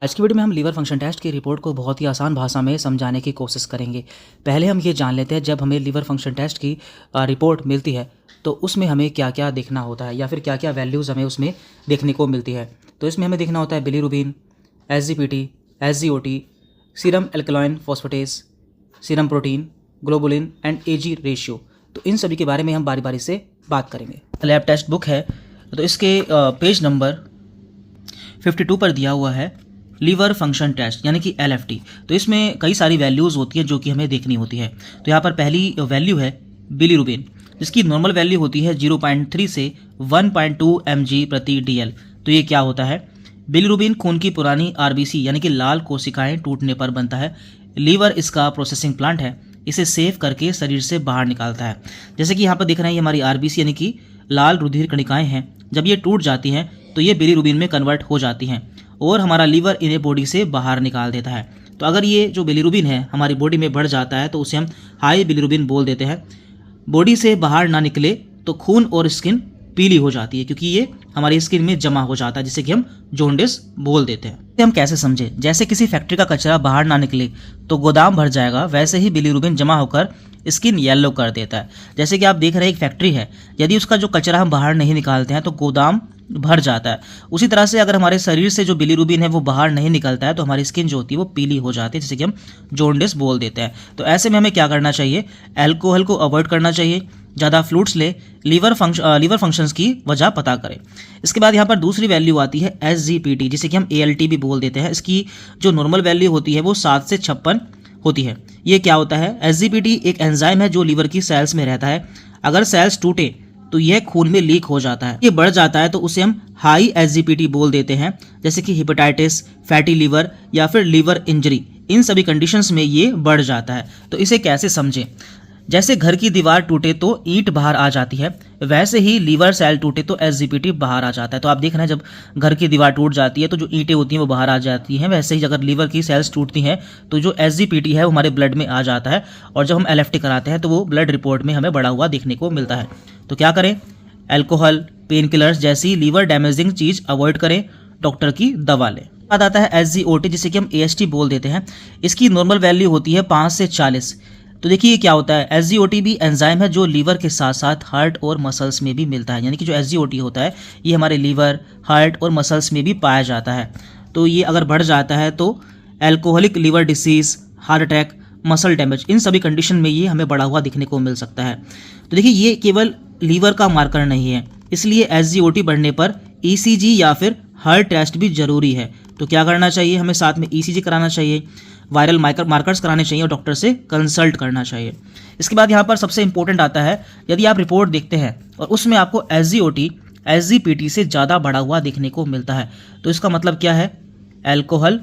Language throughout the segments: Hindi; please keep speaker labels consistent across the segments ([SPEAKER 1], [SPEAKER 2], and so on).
[SPEAKER 1] आज की वीडियो में हम लीवर फंक्शन टेस्ट की रिपोर्ट को बहुत ही आसान भाषा में समझाने की कोशिश करेंगे। पहले हम ये जान लेते हैं जब हमें लीवर फंक्शन टेस्ट की रिपोर्ट मिलती है तो उसमें हमें क्या क्या देखना होता है या फिर क्या क्या वैल्यूज़ हमें उसमें देखने को मिलती है। तो इसमें हमें देखना होता है bilirubin, SGPT, SGOT, serum alkaline phosphatase, serum protein, globulin and AG ratio. तो इन सभी के बारे में हम बारी बारी से बात करेंगे। लैब टेस्ट बुक है तो इसके पेज नंबर 52 पर दिया हुआ है लीवर फंक्शन टेस्ट यानी कि LFT। तो इसमें कई सारी वैल्यूज़ होती हैं जो कि हमें देखनी होती है। तो यहाँ पर पहली वैल्यू है बिलीरुबिन, जिसकी नॉर्मल वैल्यू होती है 0.3 से 1.2 mg प्रति DL। तो ये क्या होता है? बिलीरुबिन खून की पुरानी RBC यानी कि लाल कोशिकाएं टूटने पर बनता है। लीवर इसका प्रोसेसिंग प्लांट है, इसे सेव करके शरीर से बाहर निकालता है। जैसे कि यहाँ पर दिख रहे हैं, ये हमारी RBC यानी कि लाल रुधिर कणिकाएं हैं। जब ये टूट जाती हैं तो ये बिलीरुबिन में कन्वर्ट हो जाती हैं और हमारा लीवर इन्हें बॉडी से बाहर निकाल देता है। तो अगर ये जो बिलीरुबिन है हमारी बॉडी में बढ़ जाता है तो उसे हम हाई बिलीरुबिन बोल देते हैं। बॉडी से बाहर ना निकले तो खून और स्किन पीली हो जाती है क्योंकि ये हमारी स्किन में जमा हो जाता है, जिसे कि हम जॉन्डिस बोल देते हैं। हम कैसे समझे? जैसे किसी फैक्ट्री का कचरा बाहर ना निकले तो गोदाम भर जाएगा, वैसे ही बिलीरुबिन जमा होकर स्किन येलो कर देता है। जैसे कि आप देख रहे हैं एक फैक्ट्री है, यदि उसका जो कचरा हम बाहर नहीं निकालते हैं तो गोदाम भर जाता है। उसी तरह से अगर हमारे शरीर से जो बिलीरुबिन है वो बाहर नहीं निकलता है तो हमारी स्किन जो होती है वो पीली हो जाती है, जिसे कि हम जॉन्डिस बोल देते हैं। तो ऐसे में हमें क्या करना चाहिए? अल्कोहल को अवॉइड करना चाहिए, ज़्यादा फ्रूट्स ले, लीवर फंक्शंस की वजह पता करें। इसके बाद यहाँ पर दूसरी वैल्यू आती है SGPT, जिसे कि हम ALT भी बोल देते हैं। इसकी जो नॉर्मल वैल्यू होती है वो 7 से 56 होती है। ये क्या होता है? SGPT एक एंजाइम है जो लीवर की सेल्स में रहता है। अगर सेल्स टूटे तो यह खून में लीक हो जाता है, ये बढ़ जाता है तो उसे हम हाई SGPT बोल देते हैं। जैसे कि हेपेटाइटिस, फैटी लीवर या फिर लीवर इंजरी, इन सभी कंडीशंस में ये बढ़ जाता है। तो इसे कैसे समझें? जैसे घर की दीवार टूटे तो ईंट बाहर आ जाती है, वैसे ही लीवर सेल टूटे तो SGPT बाहर आ जाता है। तो आप देख रहे हैं जब घर की दीवार टूट जाती है तो जो ईंटें होती हैं वो बाहर आ जाती हैं, वैसे ही अगर लीवर की सेल्स टूटती हैं तो जो SGPT है वो हमारे ब्लड में आ जाता है और जब हम LFT कराते हैं तो वो ब्लड रिपोर्ट में हमें बढ़ा हुआ देखने को मिलता है। तो क्या करें? अल्कोहल, पेन किलर्स जैसी लीवर डैमेजिंग चीज़ अवॉइड करें, डॉक्टर की दवा लें। बाद आता है SGOT, जिसे कि हम AST बोल देते हैं। इसकी नॉर्मल वैल्यू होती है 5 से 40। तो देखिए ये क्या होता है? SGOT भी एंजाइम है जो लीवर के साथ साथ हार्ट और मसल्स में भी मिलता है। यानी कि जो SGOT होता है ये हमारे लीवर, हार्ट और मसल्स में भी पाया जाता है। तो ये अगर बढ़ जाता है तो alcoholic liver disease, heart attack, muscle damage, इन सभी कंडीशन में ये हमें बढ़ा हुआ दिखने को मिल सकता है। तो देखिए ये केवल लीवर का मार्कर नहीं है, इसलिए SGOT बढ़ने पर ECG या फिर हार्ट टेस्ट भी जरूरी है। तो क्या करना चाहिए? हमें साथ में ECG कराना चाहिए, वायरल मार्कर्स कराने चाहिए और डॉक्टर से कंसल्ट करना चाहिए। इसके बाद यहाँ पर सबसे इंपॉर्टेंट आता है, यदि आप रिपोर्ट देखते हैं और उसमें आपको SGOT SGPT से ज़्यादा बढ़ा हुआ देखने को मिलता है तो इसका मतलब क्या है? अल्कोहल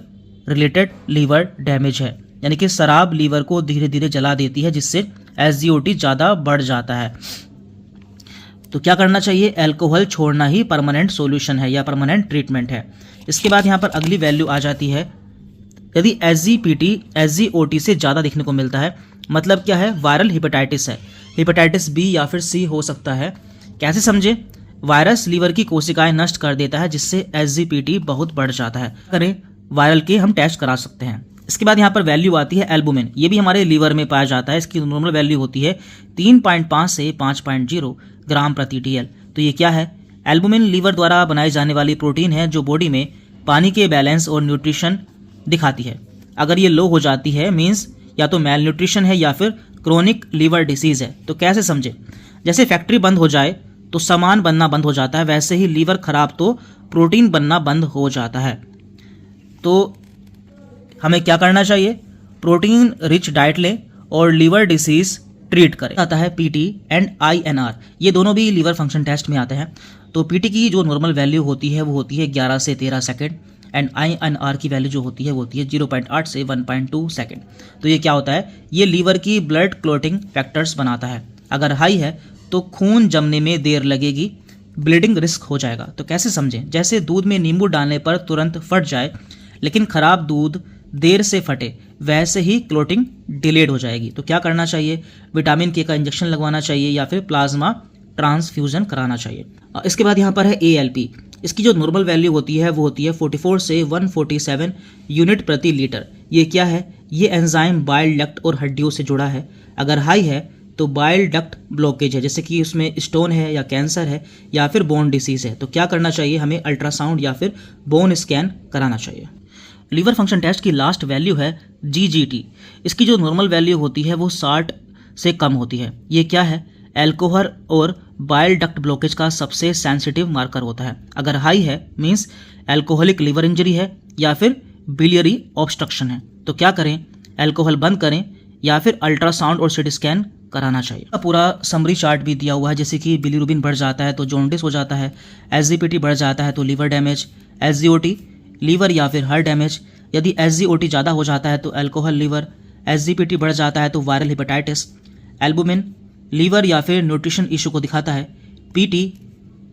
[SPEAKER 1] रिलेटेड लीवर डैमेज है, यानी कि शराब लीवर को धीरे धीरे जला देती है जिससे SGOT ज़्यादा बढ़ जाता है। तो क्या करना चाहिए? अल्कोहल छोड़ना ही परमानेंट सॉल्यूशन है या परमानेंट ट्रीटमेंट है। इसके बाद यहाँ पर अगली वैल्यू आ जाती है, यदि SGPT SGOT से ज़्यादा देखने को मिलता है, मतलब क्या है? वायरल हेपेटाइटिस है, हेपेटाइटिस B या फिर C हो सकता है। कैसे समझे? वायरस लीवर की कोशिकाएं नष्ट कर देता है जिससे SGPT बहुत बढ़ जाता है। करें वायरल के हम टेस्ट करा सकते हैं। इसके बाद यहाँ पर वैल्यू आती है एल्बुमिन, ये भी हमारे लीवर में पाया जाता है। इसकी नॉर्मल वैल्यू होती है 3.5 से 5.0 ग्राम प्रति DL। तो ये क्या है? एल्बुमिन लीवर द्वारा बनाई जाने वाली प्रोटीन है जो बॉडी में पानी के बैलेंस और न्यूट्रिशन दिखाती है। अगर ये लो हो जाती है मीन्स या तो मेल न्यूट्रिशन है या फिर क्रोनिक लीवर डिसीज है। तो कैसे समझे? जैसे फैक्ट्री बंद हो जाए तो सामान बनना बंद हो जाता है, वैसे ही लीवर खराब तो प्रोटीन बनना बंद हो जाता है। तो हमें क्या करना चाहिए? प्रोटीन रिच डाइट लें और लीवर डिसीज ट्रीट करें। आता है PT एंड INR, ये दोनों भी लीवर फंक्शन टेस्ट में आते हैं। तो PT की जो नॉर्मल वैल्यू होती है वो होती है 11 से 13 सेकेंड एंड INR की वैल्यू जो होती है वो होती है 0.8 से 1.2 सेकेंड। तो ये क्या होता है? ये लीवर की ब्लड क्लोटिंग फैक्टर्स बनाता है। अगर हाई है तो खून जमने में देर लगेगी, ब्लीडिंग रिस्क हो जाएगा। तो कैसे समझें? जैसे दूध में नींबू डालने पर तुरंत फट जाए लेकिन खराब दूध देर से फटे, वैसे ही क्लोटिंग डिलेड हो जाएगी। तो क्या करना चाहिए? विटामिन K का इंजेक्शन लगवाना चाहिए या फिर प्लाज्मा ट्रांसफ्यूजन कराना चाहिए। इसके बाद यहाँ पर है ALP, इसकी जो नॉर्मल वैल्यू होती है वो होती है 44 से 147 यूनिट प्रति लीटर। ये क्या है? ये एंजाइम बाइल डक्ट और हड्डियों से जुड़ा है। अगर हाई है तो बाइल डक्ट ब्लॉकेज है, जैसे कि उसमें स्टोन है या कैंसर है या फिर बोन डिसीज है। तो क्या करना चाहिए? हमें अल्ट्रासाउंड या फिर बोन स्कैन कराना चाहिए। लीवर फंक्शन टेस्ट की लास्ट वैल्यू है GGT। इसकी जो नॉर्मल वैल्यू होती है वो 60 से कम होती है। ये क्या है? एल्कोहल और बाइल डक्ट ब्लॉकेज का सबसे सेंसिटिव मार्कर होता है। अगर हाई है मींस एल्कोहलिक लिवर इंजरी है या फिर बिलियरी ऑब्स्ट्रक्शन है। तो क्या करें? एल्कोहल बंद करें या फिर अल्ट्रासाउंड और सीटी स्कैन कराना चाहिए। पूरा समरी चार्ट भी दिया हुआ है, जैसे कि बिलीरुबिन बढ़ जाता है तो जॉन्डिस हो जाता है, SGPT बढ़ जाता है तो लीवर डैमेज, SGOT लीवर या फिर हार्ट डैमेज, यदि SGOT ज़्यादा हो जाता है तो अल्कोहल लिवर, SGPT बढ़ जाता है तो वायरल हेपेटाइटिस, एल्बुमिन लीवर या फिर न्यूट्रिशन इशू को दिखाता है, PT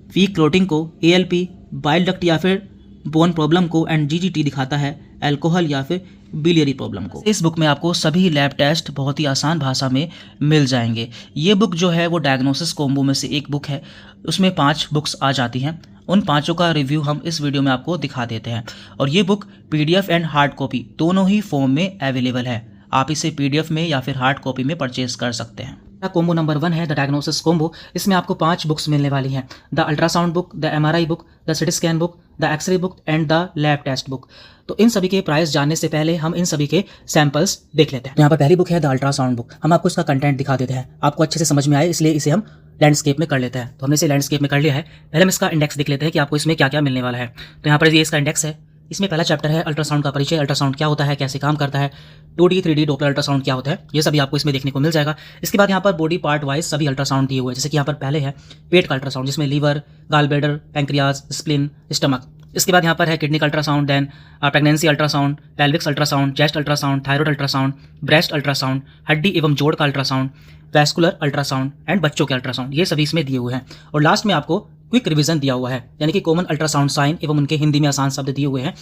[SPEAKER 1] वीक क्लोटिंग को, ALP बाइल डक्ट या फिर बोन प्रॉब्लम को, एंड GGT दिखाता है अल्कोहल या फिर बिलियरी प्रॉब्लम को। इस बुक में आपको सभी लैब टेस्ट बहुत ही आसान भाषा में मिल जाएंगे। ये बुक जो है वो डायग्नोसिस कॉम्बो में से एक बुक है। उसमें 5 बुक्स आ जाती हैं। उन 5 का रिव्यू हम इस वीडियो में आपको दिखा देते हैं। और ये book PDF and hard copy दोनों ही फॉर्म में अवेलेबल है। आप इसे PDF में या फिर हार्ड कॉपी में परचेज कर सकते हैं। कॉम्बो नंबर 1 है द डायग्नोसिस कॉम्बो। इसमें आपको 5 बुक्स मिलने वाली हैं। The ultrasound book, the MRI book, the CT scan book, the x-ray book and the lab test book. तो इन सभी के प्राइस जानने से पहले हम इन सभी के सैंपल्स देख लेते हैं। यहाँ पर पहली बुक है द अल्ट्रासाउंड बुक। हम आपको इसका कंटेंट दिखा देते हैं, आपको अच्छे से समझ में आए, इसलिए इसे हम लैंडस्केप में कर लेते हैं। तो हमने इसे लैंडस्केप में कर लिया है। पहले हम इसका इंडेक्स देख लेते हैं कि आपको इसमें क्या क्या मिलने वाला है। तो यहाँ पर ये इसका इंडेक्स है। इसमें पहला चैप्टर है अल्ट्रासाउंड का परिचय, अल्ट्रासाउंड क्या होता है, कैसे काम करता है, 2D 3D डॉपलर अल्ट्रासाउंड क्या होता है, ये सभी आपको इसमें देखने को मिल जाएगा। इसके बाद यहाँ पर बॉडी पार्ट वाइज सभी अल्ट्रासाउंड दिए हुए हैं। जैसे कि यहाँ पर पहले है पेट का अल्ट्रासाउंड, जिसमें liver, gall bladder, pancreas, spline, stomach. इसके बाद यहाँ पर है किडनी का ultrasound, then pregnancy ultrasound, pelvic ultrasound, chest ultrasound, thyroid ultrasound, breast ultrasound, हड्डी एवं जोड़ का अल्ट्रासाउंड, वैस्कुलर अल्ट्रासाउंड एंड बच्चों के अल्ट्रासाउंड, ये सभी इसमें दिए हुए हैं। और लास्ट में आपको क्विक रिवीजन दिया हुआ है, यानी कि कॉमन अल्ट्रासाउंड साइन एवं उनके हिंदी में आसान शब्द दिए हुए हैं,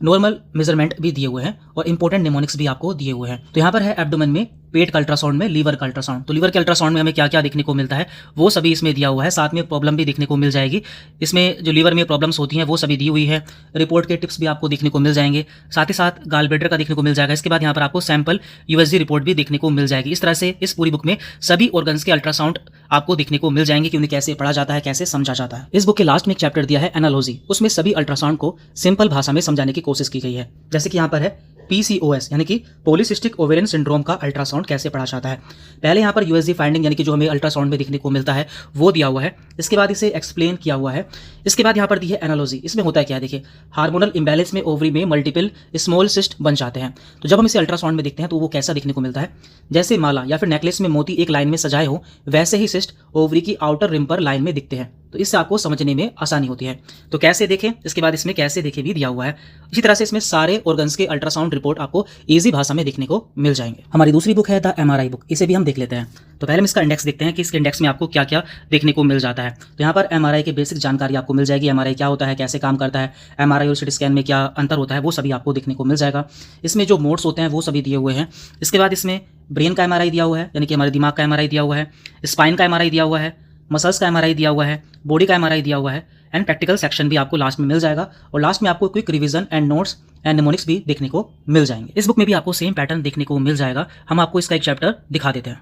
[SPEAKER 1] नॉर्मल मेजरमेंट भी दिए हुए हैं और इंपॉर्टेंट निमोनिक्स भी आपको दिए हुए हैं। तो यहाँ पर है एब्डोमेन में पेट का अल्ट्रासाउंड में लीवर का अल्ट्रासाउंड। तो लीवर के अल्ट्रासाउंड में हमें क्या क्या देखने को मिलता है वो सभी इसमें दिया हुआ है। साथ में प्रॉब्लम भी देखने को मिल जाएगी। इसमें जो लीवर में प्रॉब्लम्स होती हैं वो सभी दी हुई है। रिपोर्ट के टिप्स भी आपको देखने को मिल जाएंगे। साथ ही साथ गाल ब्लैडर का देखने को मिल जाएगा। इसके बाद यहाँ पर आपको सैंपल USG रिपोर्ट भी देखने को मिल जाएगी। इस तरह से इस पूरी बुक में सभी ऑर्गन्स के अल्ट्रासाउंड आपको देखने को मिल जाएंगे कि उन्हें कैसे पढ़ा जाता है, कैसे समझा जाता है। इस बुक के लास्ट में एक चैप्टर दिया है एनालॉजी। उसमें सभी अल्ट्रासाउंड को सिंपल भाषा में समझाने की कोशिश की गई है। जैसे कि यहाँ पर है PCOS यानी कि पॉलीसिस्टिक ओवेरियन सिंड्रोम का अल्ट्रासाउंड कैसे पढ़ा जाता है। पहले यहाँ पर USG फाइंडिंग यानी कि जो हमें अल्ट्रासाउंड में देखने को मिलता है वो दिया हुआ है। इसके बाद इसे एक्सप्लेन किया हुआ है। इसके बाद यहाँ पर दी है एनालॉजी। इसमें होता है क्या है, देखिए हार्मोनल इम्बैलेंस में ओवरी में मल्टीपल स्मॉल सिस्ट बन जाते हैं। तो जब हम इसे अल्ट्रासाउंड में देखते हैं तो वो कैसा देखने को मिलता है, जैसे माला या फिर नेकलेस में मोती एक लाइन में सजाए हो वैसे ही सिस्ट ओवरी की आउटर रिम पर लाइन में दिखते हैं। तो इससे आपको समझने में आसानी होती है। तो कैसे देखें, इसके बाद इसमें कैसे देखें भी दिया हुआ है। इसी तरह से इसमें सारे ऑर्गन्स के अल्ट्रासाउंड रिपोर्ट आपको इजी भाषा में देखने को मिल जाएंगे। हमारी दूसरी बुक है द MRI बुक। इसे भी हम देख लेते हैं। तो पहले हम इसका इंडेक्स देखते हैं कि इसके इंडेक्स में आपको क्या क्या देखने को मिल जाता है। तो यहाँ पर MRI के बेसिक जानकारी आपको मिल जाएगी। MRI क्या होता है, कैसे काम करता है, MRI और सिटी स्कैन में क्या अंतर होता है, वो सभी आपको देखने को मिल जाएगा। इसमें जो मोड्स होते हैं वो सभी दिए हुए हैं। इसके बाद इसमें ब्रेन का MRI दिया हुआ है, यानी कि हमारे दिमाग का MRI दिया हुआ है, स्पाइन का MRI दिया हुआ है, मसल्स का MRI दिया हुआ है, बॉडी का MRI दिया हुआ है एंड प्रैक्टिकल सेक्शन भी आपको लास्ट में मिल जाएगा। और लास्ट में आपको quick revision and notes and mnemonics भी देखने को मिल जाएंगे। इस बुक में भी आपको सेम पैटर्न देखने को मिल जाएगा। हम आपको इसका एक चैप्टर दिखा देते हैं।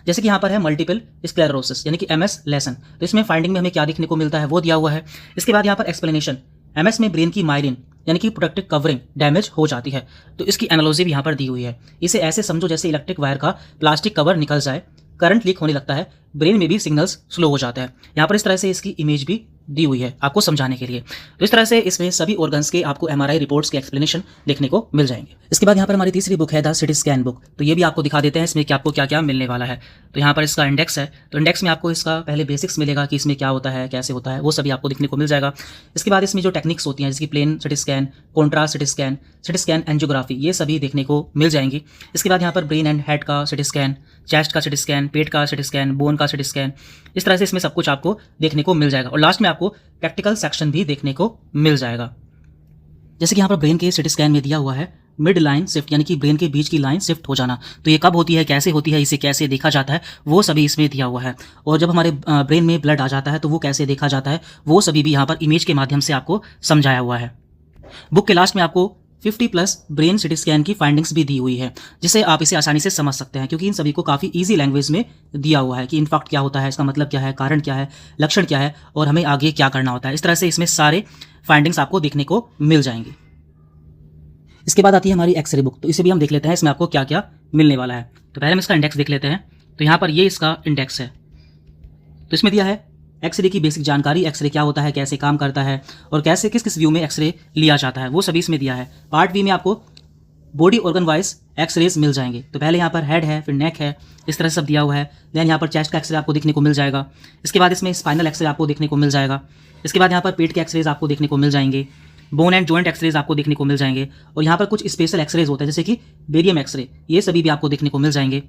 [SPEAKER 1] जैसे कि यहाँ पर है मल्टीपल स्क्लेरोसिस यानी कि MS लेसन। तो इसमें फाइंडिंग में हमें क्या देखने को मिलता है वो दिया हुआ है। इसके बाद यहाँ पर एक्सप्लेनेशन, MS में ब्रेन की माइलिन यानी कि प्रोटेक्टिव कवरिंग डैमेज हो जाती है। तो इसकी एनालॉजी भी यहाँ पर दी हुई है। इसे ऐसे समझो जैसे इलेक्ट्रिक वायर का प्लास्टिक कवर निकल जाए, करंट लीक होने लगता है, ब्रेन में भी सिग्नल्स स्लो हो जाता है। यहाँ पर इस तरह से इसकी इमेज भी दी हुई है आपको समझाने के लिए। तो इस तरह से इसमें सभी ऑर्गन्स के आपको MRI रिपोर्ट्स के एक्सप्लेनेशन देखने को मिल जाएंगे। इसके बाद यहाँ पर हमारी तीसरी बुक है द सिटी स्कैन बुक। तो ये भी आपको दिखा देते हैं इसमें कि आपको क्या क्या मिलने वाला है। तो यहाँ पर इसका इंडेक्स है। तो इंडेक्स में आपको इसका पहले बेसिक्स मिलेगा कि इसमें क्या होता है, कैसे होता है, वो सभी आपको देखने को मिल जाएगा। इसके बाद इसमें जो टेक्निक्स होती हैं जैसे कि plain CT scan, contrast CT scan angiography, ये सभी देखने को मिल जाएंगी। इसके बाद यहाँ पर ब्रेन एंड हेड का सिटी स्कैन, चेस्ट का सिटी स्कैन, पेट का सिटी स्कैन, बोन का सिटी स्कैन, इस तरह से इसमें सब कुछ आपको देखने को मिल जाएगा। और लास्ट में आपको प्रैक्टिकल सेक्शन भी देखने को मिल जाएगा। जैसे कि यहाँ पर ब्रेन के सिटी स्कैन में दिया हुआ है मिड लाइन शिफ्ट, यानी कि ब्रेन के बीच की लाइन शिफ्ट हो जाना। तो ये कब होती है, कैसे होती है, इसे कैसे देखा जाता है, वो सभी इसमें दिया हुआ है। और जब हमारे ब्रेन में ब्लड आ जाता है तो वो कैसे देखा जाता है, वो सभी भी यहाँ पर इमेज के माध्यम से आपको समझाया हुआ है। बुक के लास्ट में आपको 50+ ब्रेन सिटी स्कैन की फाइंडिंग्स भी दी हुई है, जिससे आप इसे आसानी से समझ सकते हैं, क्योंकि इन सभी को काफ़ी ईजी लैंग्वेज में दिया हुआ है कि इनफैक्ट क्या होता है, इसका मतलब क्या है, कारण क्या है, लक्षण क्या है और हमें आगे क्या करना होता है। इस तरह से इसमें सारे फाइंडिंग्स आपको देखने को मिल जाएंगी। इसके बाद आती है हमारी एक्सरे बुक, तो इसे भी हम देख लेते हैं इसमें आपको क्या क्या मिलने वाला है। तो पहले हम इसका इंडेक्स देख लेते हैं। तो यहाँ पर ये इसका इंडेक्स है। तो इसमें दिया है एक्सरे की बेसिक जानकारी, एक्सरे क्या होता है, कैसे काम करता है और कैसे किस किस व्यू में एक्सरे लिया जाता है, वो सभी इसमें दिया है। पार्ट बी में आपको बॉडी ऑर्गन वाइज एक्सरेज मिल जाएंगे। तो पहले यहाँ पर हेड है, फिर नेक है, इस तरह से सब दिया हुआ है। देन यहाँ पर चेस्ट का एक्सरे आपको देखने को मिल जाएगा। इसके बाद इसमें स्पाइनल एक्सरे आपको देखने को मिल जाएगा। इसके बाद यहाँ पर पेट के एक्सरेज आपको देखने को मिल जाएंगे। बोन एंड जॉइंट एक्सरेज आपको देखने को मिल जाएंगे। और यहाँ पर कुछ स्पेशल एक्सरेज होते हैं जैसे कि बेरियम एक्सरे, ये सभी भी आपको देखने को मिल जाएंगे।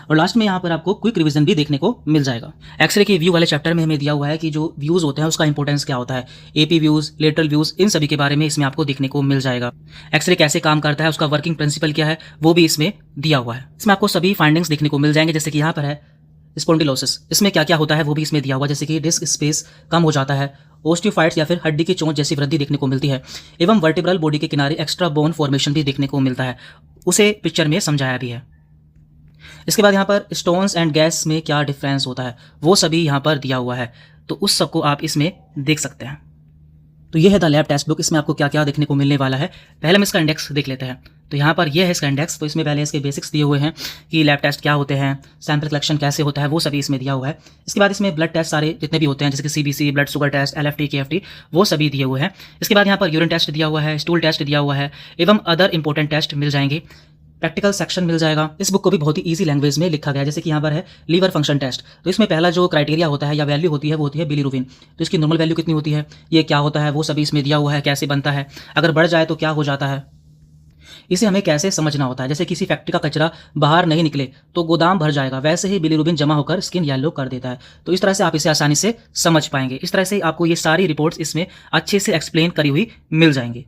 [SPEAKER 1] और लास्ट में यहाँ पर आपको क्विक रिवीजन भी देखने को मिल जाएगा। एक्सरे के व्यू वाले चैप्टर में हमें दिया हुआ है कि जो व्यूज होते हैं उसका इंपॉर्टेंस क्या होता है, एपी व्यूज, लेटरल व्यूज, इन सभी के बारे में इसमें आपको देखने को मिल जाएगा। एक्सरे कैसे काम करता है, उसका वर्किंग प्रिंसिपल क्या है, वो भी इसमें दिया हुआ है। इसमें आपको सभी फाइंडिंग्स देखने को मिल जाएंगे, जैसे कि यहाँ पर है स्पॉन्डिलोसिस, इसमें क्या क्या होता है वो भी इसमें दिया हुआ है, जैसे कि डिस्क स्पेस कम हो जाता है, ओस्टियोफाइट्स या फिर हड्डी की चोंच जैसी वृद्धि देखने को मिलती है, एवं वर्टिब्रल बॉडी के किनारे एक्स्ट्रा बोन फॉर्मेशन भी देखने को मिलता है, उसे पिक्चर में समझाया भी है। इसके बाद यहाँ पर स्टोन्स एंड गैस में क्या डिफरेंस होता है वो सभी यहाँ पर दिया हुआ है, तो उस सबको आप इसमें देख सकते हैं। तो ये है द लैब टेक्स्ट बुक, इसमें आपको क्या क्या देखने को मिलने वाला है। पहले हम इसका इंडेक्स देख लेते हैं। तो यहाँ पर ये है इसका इंडेक्स। तो इसमें पहले इसके बेसिक्स दिए हुए हैं कि लैब टेस्ट क्या होते हैं, सैंपल कलेक्शन कैसे होता है, वो सभी इसमें दिया हुआ है। इसके बाद इसमें ब्लड टेस्ट सारे जितने भी होते हैं जैसे कि CBC, blood sugar test, LFT, KFT, वो सभी दिए हुए हैं। इसके बाद यहाँ पर यूरिन टेस्ट दिया हुआ है, स्टूल टेस्ट दिया हुआ है एवं अदर इंपॉर्टेंट टेस्ट मिल जाएंगे। प्रैक्टिकल सेक्शन मिल जाएगा। इस बुक को भी बहुत ही इजी लैंग्वेज में लिखा गया है, जैसे कि यहाँ पर है लीवर फंक्शन टेस्ट। तो इसमें पहला जो क्राइटेरिया होता है या वैल्यू होती है वो होती है बिलीरुबिन। तो इसकी नॉर्मल वैल्यू कितनी होती है, ये क्या होता है, वो सभी इसमें दिया हुआ है, कैसे बनता है, अगर बढ़ जाए तो क्या हो जाता है, इसे हमें कैसे समझना होता है। जैसे किसी फैक्ट्री का कचरा बाहर नहीं निकले तो गोदाम भर जाएगा, वैसे ही बिलीरुबिन जमा होकर स्किन येलो कर देता है। तो इस तरह से आप इसे आसानी से समझ पाएंगे। इस तरह से आपको ये सारी रिपोर्ट्स इसमें अच्छे से एक्सप्लेन करी हुई मिल जाएंगी।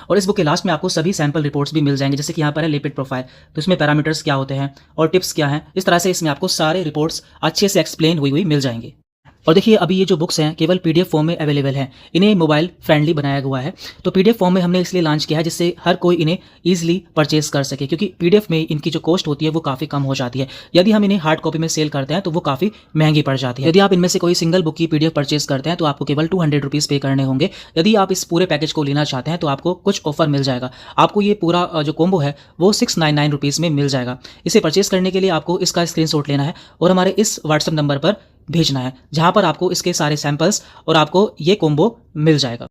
[SPEAKER 1] और इस बुक के लास्ट में आपको सभी सैंपल रिपोर्ट्स भी मिल जाएंगे, जैसे कि यहाँ पर है लिपिड प्रोफाइल। तो इसमें पैरामीटर्स क्या होते हैं और टिप्स क्या हैं, इस तरह से इसमें आपको सारे रिपोर्ट्स अच्छे से एक्सप्लेन हुई मिल जाएंगे। और देखिए अभी ये जो बुक्स हैं केवल पीडीएफ फॉर्म में अवेलेबल हैं, इन्हें मोबाइल फ्रेंडली बनाया हुआ है। तो पीडीएफ फॉर्म में हमने इसलिए लॉन्च किया है जिससे हर कोई इन्हें ईजिली परचेज कर सके, क्योंकि पीडीएफ में इनकी जो कॉस्ट होती है वो काफ़ी कम हो जाती है। यदि हम इन्हें हार्ड कॉपी में सेल करते हैं तो वो काफ़ी महंगी पड़ जाती है। यदि आप इनमें से कोई सिंगल बुक की पीडीएफ परचेज करते हैं तो आपको केवल 200 रुपीज़ पे करने होंगे। यदि आप इस पूरे पैकेज को लेना चाहते हैं तो आपको कुछ ऑफर मिल जाएगा। आपको ये पूरा जो कॉम्बो है वो 699 रुपीज़ में मिल जाएगा। इसे परचेज करने के लिए आपको इसका स्क्रीनशॉट लेना है और हमारे इस व्हाट्सएप नंबर पर भेजना है, जहां पर आपको इसके सारे सैंपल्स और आपको ये कॉम्बो मिल जाएगा।